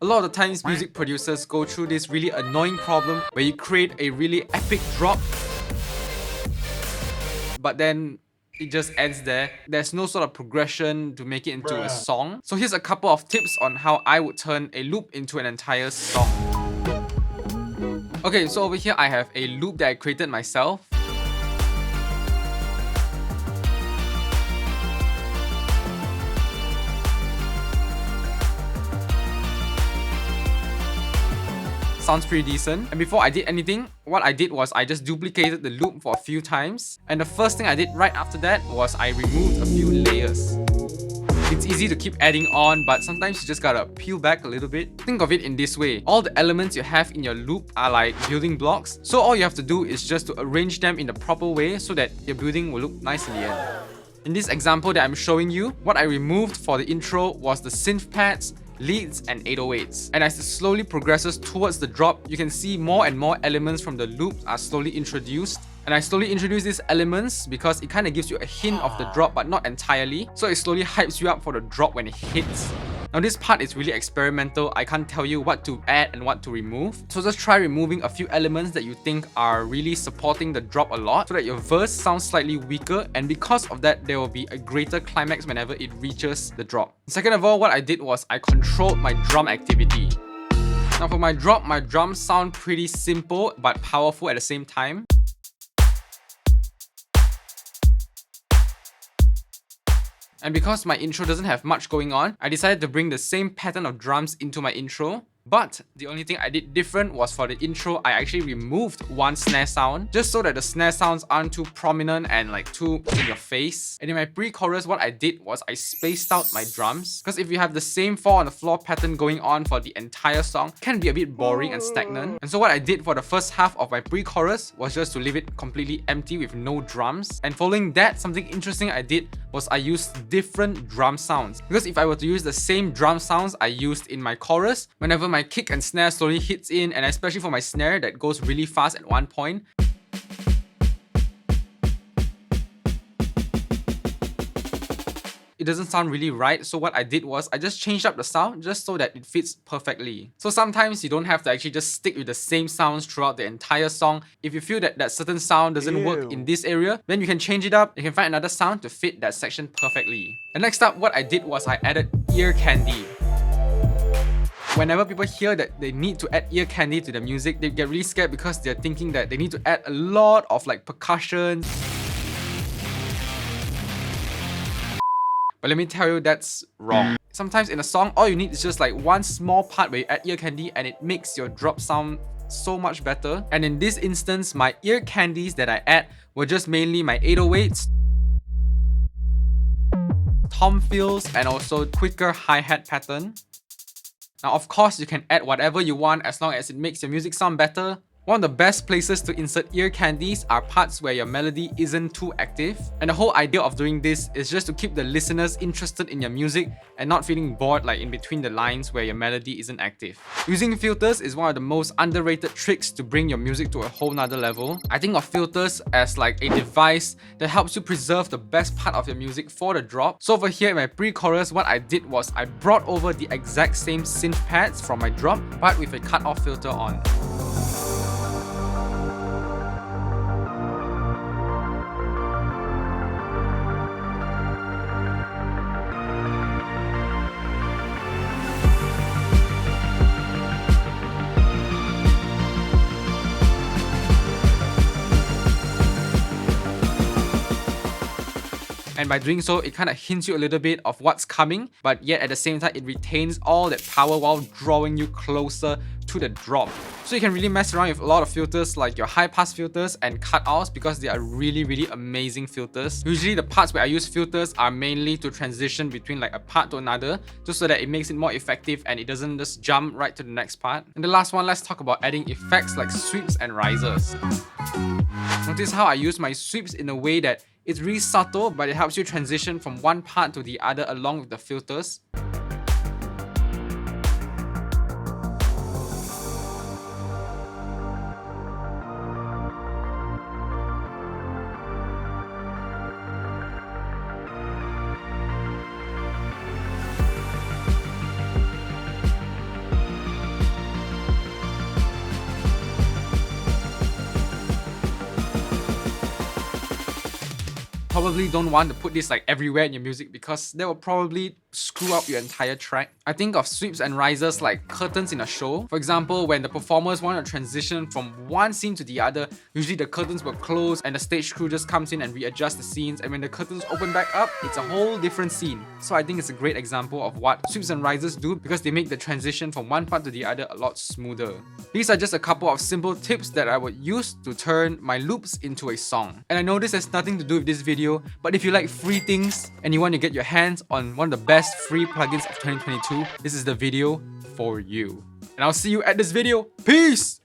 A lot of the times music producers go through this really annoying problem where you create a really epic drop, but then it just ends there. There's no sort of progression to make it into a song. So here's a couple of tips on how I would turn a loop into an entire song. Okay, so over here I have a loop that I created myself. Sounds pretty decent. And before I did anything, what I did was I just duplicated the loop for a few times. And the first thing I did right after that was I removed a few layers. It's easy to keep adding on, but sometimes you just gotta peel back a little bit. Think of it in this way. All the elements you have in your loop are like building blocks. So all you have to do is just to arrange them in the proper way so that your building will look nice in the end. In this example that I'm showing you, what I removed for the intro was the synth pads, leads and 808s. And as it slowly progresses towards the drop, you can see more and more elements from the loop are slowly introduced. And I slowly introduce these elements because it kind of gives you a hint of the drop, but not entirely. So it slowly hypes you up for the drop when it hits. Now this part is really experimental. I can't tell you what to add and what to remove. So just try removing a few elements that you think are really supporting the drop a lot so that your verse sounds slightly weaker, and because of that there will be a greater climax whenever it reaches the drop. Second of all, what I did was I controlled my drum activity. Now for my drums sound pretty simple but powerful at the same time. And because my intro doesn't have much going on, I decided to bring the same pattern of drums into my intro. But the only thing I did different was for the intro, I actually removed one snare sound just so that the snare sounds aren't too prominent and like too in your face. And in my pre-chorus, what I did was I spaced out my drums, because if you have the same 4 on the floor pattern going on for the entire song, it can be a bit boring and stagnant. And so what I did for the first half of my pre-chorus was just to leave it completely empty with no drums. And following that, something interesting I did was I used different drum sounds, because if I were to use the same drum sounds I used in my chorus, whenever my kick and snare slowly hits in, and especially for my snare that goes really fast at one point, it doesn't sound really right. So what I did was I just changed up the sound just so that it fits perfectly. So sometimes you don't have to actually just stick with the same sounds throughout the entire song. If you feel that that certain sound doesn't work in this area, then you can change it up. You can find another sound to fit that section perfectly. And next up, what I did was I added ear candy. Whenever people hear that they need to add ear candy to the music, they get really scared because they're thinking that they need to add a lot of like percussion. But let me tell you, that's wrong. Sometimes in a song, all you need is just like one small part where you add ear candy and it makes your drop sound so much better. And in this instance, my ear candies that I add were just mainly my 808s, tom fills, and also quicker hi-hat pattern. Now of course you can add whatever you want as long as it makes your music sound better. One of the best places to insert ear candies are parts where your melody isn't too active. And the whole idea of doing this is just to keep the listeners interested in your music and not feeling bored like in between the lines where your melody isn't active. Using filters is one of the most underrated tricks to bring your music to a whole nother level. I think of filters as like a device that helps you preserve the best part of your music for the drop. So over here in my pre-chorus, what I did was I brought over the exact same synth pads from my drop, but with a cut-off filter on. And by doing so, it kind of hints you a little bit of what's coming, but yet at the same time, it retains all that power while drawing you closer to the drop. So you can really mess around with a lot of filters like your high pass filters and cutoffs because they are really amazing filters. Usually the parts where I use filters are mainly to transition between like a part to another, just so that it makes it more effective and it doesn't just jump right to the next part. And the last one, let's talk about adding effects like sweeps and risers. Notice how I use my sweeps in a way that it's really subtle, but it helps you transition from one part to the other along with the filters. probably don't want to put this like everywhere in your music because that will probably screw up your entire track. I think of sweeps and rises like curtains in a show. For example, when the performers want to transition from one scene to the other, usually the curtains will close and the stage crew just comes in and readjusts the scenes, and when the curtains open back up, it's a whole different scene. So I think it's a great example of what sweeps and rises do because they make the transition from one part to the other a lot smoother. These are just a couple of simple tips that I would use to turn my loops into a song. And I know this has nothing to do with this video, but if you like free things and you want to get your hands on one of the best free plugins of 2022, this is the video for you. And I'll see you at this video. Peace!